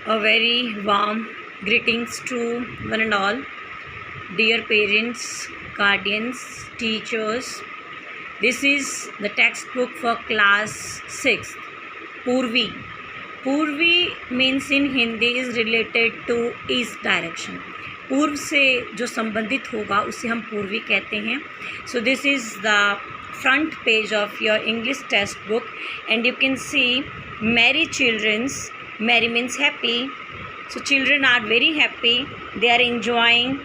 A very warm greetings to one and all, dear parents, guardians, teachers. This is the textbook for class 6th, Purvi. Purvi means in Hindi is related to east direction. पूर्व से जो संबंधित होगा उसे हम पूर्वी कहते हैं. So this is the front page of your English textbook and you can see merry children's. Merry means happy. So children are very happy. They are enjoying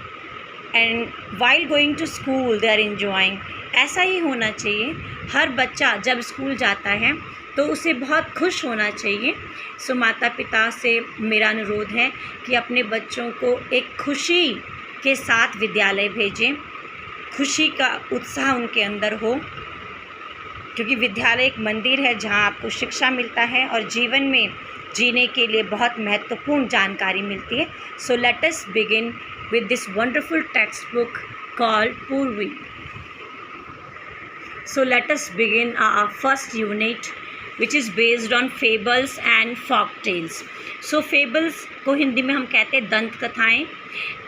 and while going to school they are enjoying. ऐसा ही होना चाहिए. हर बच्चा जब school जाता है तो उसे बहुत खुश होना चाहिए. सो माता पिता से मेरा अनुरोध है कि अपने बच्चों को एक खुशी के साथ विद्यालय भेजें. खुशी का उत्साह उनके अंदर हो, क्योंकि विद्यालय एक मंदिर है जहां आपको शिक्षा मिलता है और जीवन में जीने के लिए बहुत महत्वपूर्ण जानकारी मिलती है. So let us begin with this wonderful textbook called Purvi. So let us begin our first unit, which is based on fables and folk tales. So fables को हिंदी में हम कहते हैं दंत कथाएँ.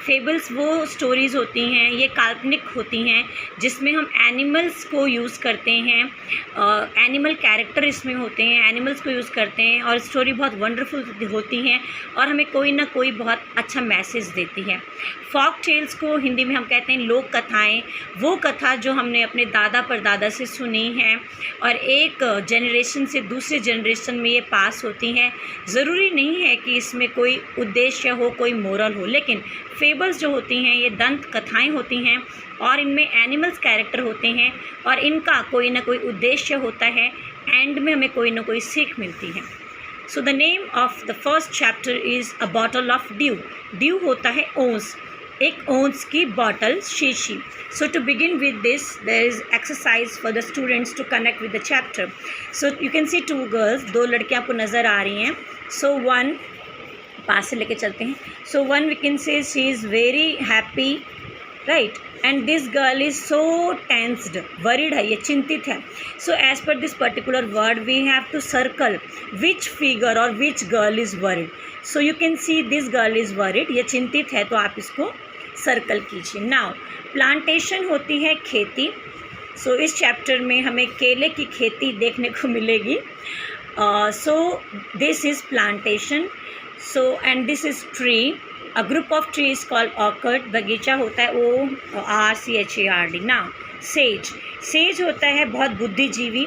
फेबल्स वो स्टोरीज़ होती हैं, ये काल्पनिक होती हैं जिसमें हम एनिमल्स को यूज़ करते हैं. एनिमल कैरेक्टर इसमें होते हैं, एनिमल्स को यूज़ करते हैं और स्टोरी बहुत वंडरफुल होती हैं और हमें कोई ना कोई बहुत अच्छा मैसेज देती है. फॉक टेल्स को हिंदी में हम कहते हैं लोक कथाएँ. वो कथा जो हमने अपने दादा परदादा से सुनी हैं और एक जनरेशन से दूसरे जनरेशन में ये पास होती हैं. ज़रूरी नहीं है कि इसमें कोई उद्देश्य हो, कोई मोरल हो, लेकिन फेबल्स जो होती हैं ये दंत कथाएँ होती हैं और इनमें एनिमल्स कैरेक्टर होते हैं और इनका कोई ना कोई उद्देश्य होता है. एंड में हमें कोई ना कोई सीख मिलती है. So the name of the first chapter is a bottle of dew. Dew होता है ओंस, एक ओंस की बॉटल, शीशी. So to begin with this there is exercise for the students to connect with the chapter. So you can see two girls, दो लड़कियाँ आपको नज़र आ रही हैं. सो वन पास से लेके चलते हैं. So one we can say she is very happy, right, and this girl is so tensed, worried है, ये चिंतित है. So as per this particular word we have to circle which figure और which girl is worried. So you can see this girl is worried, ये चिंतित है तो आप इसको सर्कल कीजिए. नाउ प्लांटेशन होती है खेती. सो इस चैप्टर में हमें केले की खेती देखने को मिलेगी. So this is plantation. So and this is tree. A group of trees called orchard. बगीचा होता है ORCHARD. Now sage. Sage होता है बहुत बुद्धिजीवी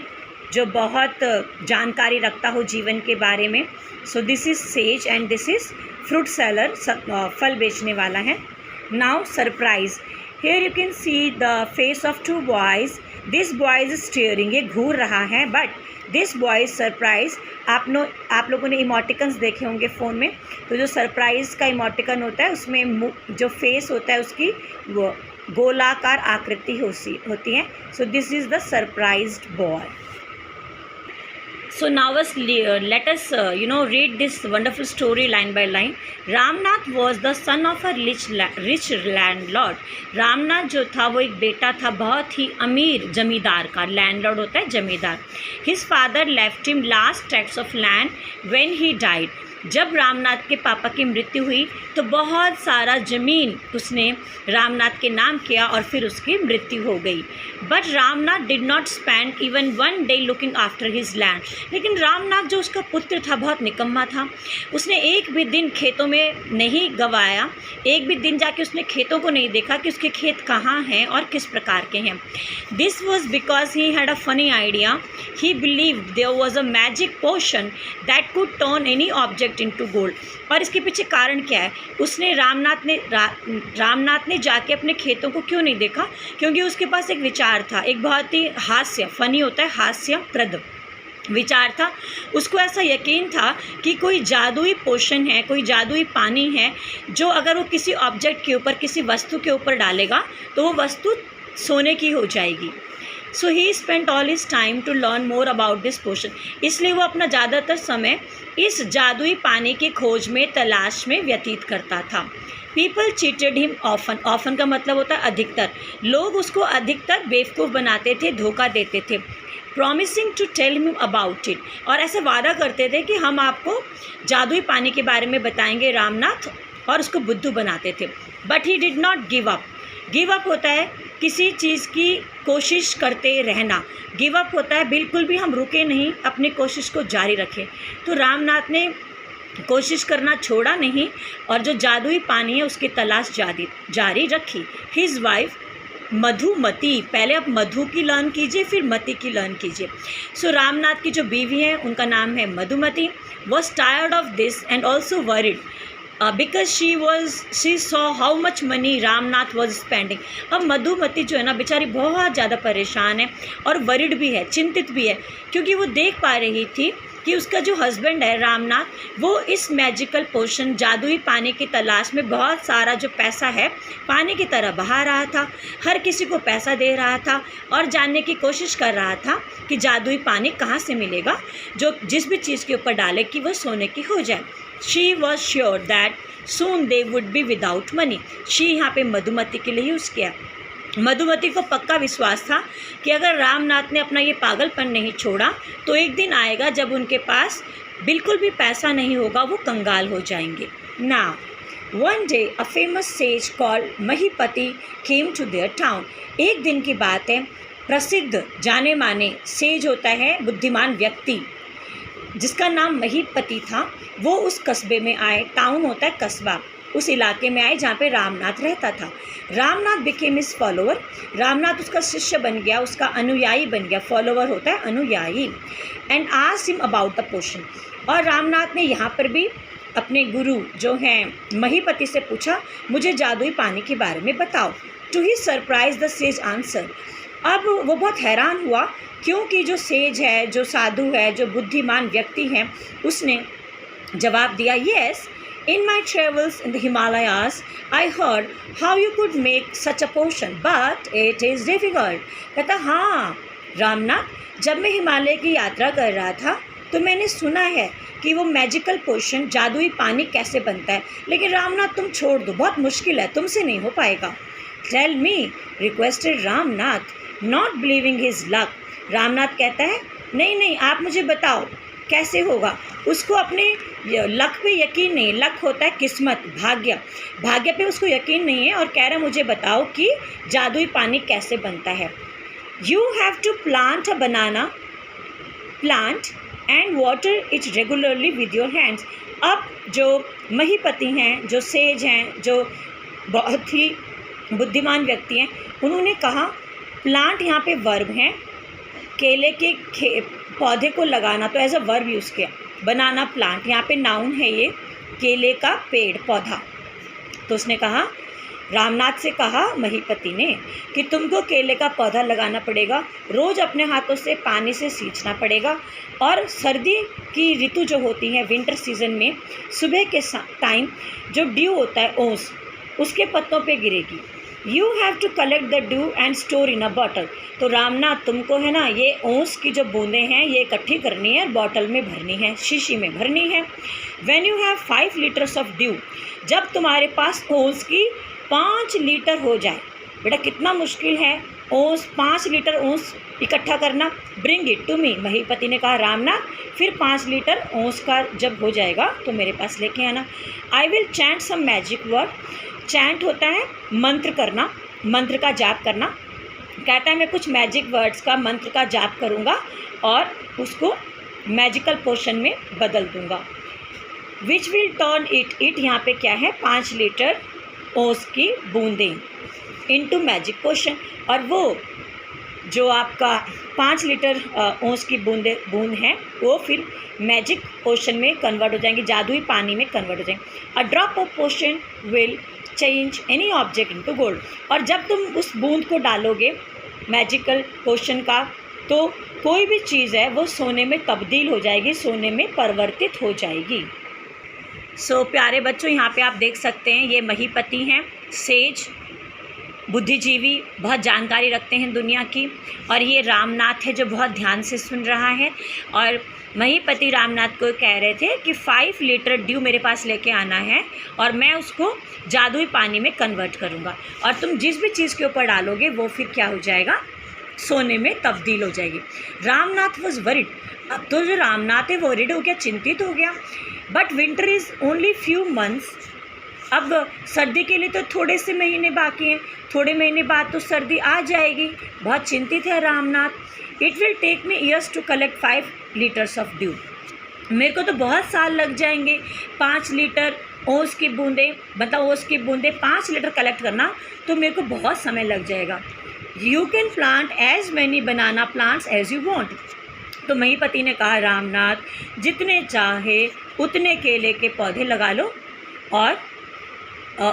जो बहुत जानकारी रखता हो जीवन के बारे में. So this is sage and this is fruit seller. फल बेचने वाला है. Now surprise. Here you can see the face of two boys. This boy is staring. ये घूर रहा है. But this boy surprise. आप लोगों ने इमोटिकन्स देखे होंगे फ़ोन में. तो जो सरप्राइज़ का इमोटिकन होता है उसमें जो फेस होता है उसकी वो गोलाकार आकृति होती है. So this is the surprised boy. So now let us read this wonderful story line by line. Ramnath was the son of a rich landlord. Ramnath जो था वो एक बेटा था बहुत ही अमीर जमींदार का. लैंडलॉर्ड होता है जमींदार. His father left him large tracts of land when he died. जब रामनाथ के पापा की मृत्यु हुई तो बहुत सारा ज़मीन उसने रामनाथ के नाम किया और फिर उसकी मृत्यु हो गई. But Ramnath did not spend even one day looking after his land. लेकिन रामनाथ जो उसका पुत्र था बहुत निकम्मा था. उसने एक भी दिन खेतों में नहीं गंवाया. एक भी दिन जाके उसने खेतों को नहीं देखा कि उसके खेत कहाँ हैं और किस प्रकार के हैं. This was because he had a funny idea. He believed there was a magic potion that could turn any object into gold. और इसके पीछे कारण क्या है? उसने रामनाथ ने जाके अपने खेतों को क्यों नहीं देखा? क्योंकि उसके पास एक विचार था, एक बहुत ही फनी होता है, हास्यप्रद विचार था. उसको ऐसा यकीन था कि कोई जादुई पोशन है, कोई जादुई पानी है जो अगर वो किसी ऑब्जेक्ट के ऊपर, किसी वस्तु के ऊपर डालेगा तो वो वस्तु सोने की हो जाएगी. So he spent all his time to learn more about this potion. इसलिए वो अपना ज़्यादातर समय इस जादुई पानी की खोज में, तलाश में व्यतीत करता था. People cheated him often. Often का मतलब होता है अधिकतर. लोग उसको अधिकतर बेवकूफ़ बनाते थे, धोखा देते थे. Promising to tell him about it, और ऐसे वादा करते थे कि हम आपको जादुई पानी के बारे में बताएंगे रामनाथ, और उसको बुद्धू बनाते थे। But he did not give up. Give up होता है किसी चीज़ की कोशिश करते रहना, गिव अप होता है बिल्कुल भी हम रुके नहीं, अपनी कोशिश को जारी रखें। तो रामनाथ ने कोशिश करना छोड़ा नहीं और जो जादुई पानी है उसकी तलाश जारी रखी। हिज वाइफ मधुमती, पहले आप मधु की लर्न कीजिए फिर मती की लर्न कीजिए। सो रामनाथ की जो बीवी है उनका नाम है Madhumati, was tired of this and also worried because she saw how much money Ramnath was spending. अब मधुमती जो है ना बेचारी बहुत ज़्यादा परेशान है और वरिड भी है, चिंतित भी है, क्योंकि वो देख पा रही थी कि उसका जो हस्बैंड है रामनाथ वो इस मैजिकल पोशन जादुई पानी की तलाश में बहुत सारा जो पैसा है पानी की तरह बहा रहा था, हर किसी को पैसा दे रहा था और जानने की कोशिश कर रहा था कि जादुई पानी कहाँ से मिलेगा जो जिस भी चीज़ के ऊपर डाले कि वो सोने की हो जाए। She was sure that soon they would be without money. She यहाँ पे मधुमती के लिए यूज़ किया। मधुमती को पक्का विश्वास था कि अगर रामनाथ ने अपना ये पागलपन नहीं छोड़ा तो एक दिन आएगा जब उनके पास बिल्कुल भी पैसा नहीं होगा, वो कंगाल हो जाएंगे। Now one day a famous sage called Mahipati came to their town. एक दिन की बात है, प्रसिद्ध जाने माने सेज होता है बुद्धिमान व्यक्ति जिसका नाम महीपति था, वो उस कस्बे में आए। टाउन होता है कस्बा, उस इलाके में आए जहाँ पे रामनाथ रहता था। Ramnath became his follower, Ramnath उसका शिष्य बन गया, उसका अनुयायी बन गया। फॉलोअर होता है अनुयायी। And asked him about the potion, और रामनाथ ने यहाँ पर भी अपने गुरु जो हैं महीपति से पूछा मुझे जादुई पानी के बारे में बताओ। To he surprise the sage answer, अब वो बहुत हैरान हुआ क्योंकि जो सेज है, जो साधु है, जो बुद्धिमान व्यक्ति हैं, उसने जवाब दिया, yes in my travels in the Himalayas I heard how you could make such a potion but it is difficult। कहता हाँ रामनाथ, जब मैं हिमालय की यात्रा कर रहा था तो मैंने सुना है कि वो मैजिकल पोशन जादुई पानी कैसे बनता है, लेकिन रामनाथ तुम छोड़ दो, बहुत मुश्किल है, तुमसे नहीं हो पाएगा। Tell me requested Ramnath not believing his luck. Ramnath कहता है नहीं नहीं आप मुझे बताओ कैसे होगा। उसको अपने लक पे यकीन नहीं, लक होता है किस्मत, भाग्य, भाग्य पे उसको यकीन नहीं है और कह रहा मुझे बताओ कि जादुई पानी कैसे बनता है। You have to plant a banana plant and water it regularly with your hands. अब जो महीपति हैं, जो सेज हैं, जो बहुत ही बुद्धिमान व्यक्ति हैं, उन्होंने कहा प्लांट यहाँ पे वर्ब हैं, केले के पौधे को लगाना तो एज अ वर्ब यूज़ किया। बनाना प्लांट यहाँ पे नाउन है, ये केले का पेड़ पौधा। तो उसने कहा, रामनाथ से कहा महीपति ने कि तुमको केले का पौधा लगाना पड़ेगा, रोज़ अपने हाथों से पानी से सींचना पड़ेगा और सर्दी की ऋतु जो होती है विंटर सीजन में सुबह के टाइम जो ड्यू होता है ओस उसके पत्तों पे गिरेगी। You have to collect the dew and store in a bottle. तो रामनाथ तुमको है ना ये ओस की जो बूंदें हैं ये इकट्ठी करनी है और बॉटल में भरनी है, शीशी में भरनी है। When you have 5 litres of due, जब तुम्हारे पास ओस की 5 लीटर हो जाए, बेटा कितना मुश्किल है ओस 5 लीटर ओस इकट्ठा करना। ब्रिंग इट टू मी, महीपति ने कहा रामनाथ फिर 5 लीटर ओस का जब हो जाएगा तो मेरे पास लेके आना। I will chant some magic word. Chant होता है मंत्र करना, मंत्र का जाप करना। कहता है मैं कुछ मैजिक वर्ड्स का मंत्र का जाप करूँगा और उसको मैजिकल पोशन में बदल दूँगा। विच विल टर्न इट यहाँ पे क्या है 5 लीटर ओस की बूंदें इनटू मैजिक पोशन, और वो जो आपका 5 लीटर ओस की बूंद है वो फिर मैजिक पोशन में कन्वर्ट हो जाएंगे, जादुई पानी में कन्वर्ट हो जाएंगे। A drop of potion will change any object into gold. और जब तुम उस बूंद को डालोगे मैजिकल पोशन का तो कोई भी चीज़ है वो सोने में तब्दील हो जाएगी, सोने में परिवर्तित हो जाएगी। सो प्यारे बच्चों, यहाँ पे आप देख सकते हैं ये महीपति हैं, सेज, बुद्धिजीवी, बहुत जानकारी रखते हैं दुनिया की, और ये रामनाथ है जो बहुत ध्यान से सुन रहा है। और महीपति रामनाथ को कह रहे थे कि 5 लीटर ड्यू मेरे पास लेके आना है और मैं उसको जादुई पानी में कन्वर्ट करूँगा, और तुम जिस भी चीज़ के ऊपर डालोगे वो फिर क्या हो जाएगा, सोने में तब्दील हो जाएगी। रामनाथ वॉज वरिड, अब तो जो रामनाथ है वरिड हो गया, चिंतित हो गया। But winter is only few months, अब सर्दी के लिए तो थोड़े से महीने बाकी हैं, थोड़े महीने बाद तो सर्दी आ जाएगी। बहुत चिंतित है Ramnath. It will take me years to collect 5 litres of dew, मेरे को तो बहुत साल लग जाएंगे 5 लीटर ओस की बूंदें, मतलब ओस की बूंदें 5 लीटर कलेक्ट करना तो मेरे को बहुत समय लग जाएगा। You can plant as many banana plants as you want, तो महीपति ने कहा रामनाथ जितने चाहे उतने केले के पौधे लगा लो और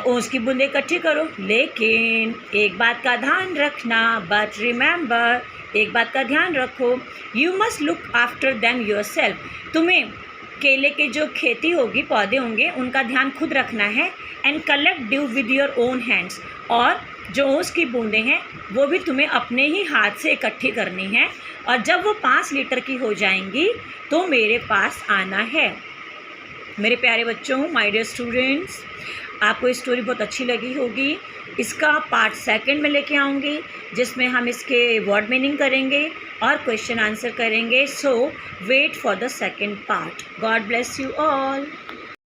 ओस की बूंदें इकट्ठी करो, लेकिन एक बात का ध्यान रखना, बट रिमेंबर, एक बात का ध्यान रखो, you must look after them yourself, तुम्हें केले के जो खेती होगी, पौधे होंगे, उनका ध्यान खुद रखना है। And collect due with your own hands, और जो ओस की बूंदें हैं वो भी तुम्हें अपने ही हाथ से इकट्ठी करनी है, और जब वो 5 लीटर की हो जाएंगी तो मेरे पास आना है। मेरे प्यारे बच्चों, माय डियर स्टूडेंट्स, आपको ये स्टोरी बहुत अच्छी लगी होगी। इसका पार्ट 2 में लेके आऊँगी, जिसमें हम इसके वर्ड मीनिंग करेंगे और क्वेश्चन आंसर करेंगे। So wait for the 2nd part. God bless you all.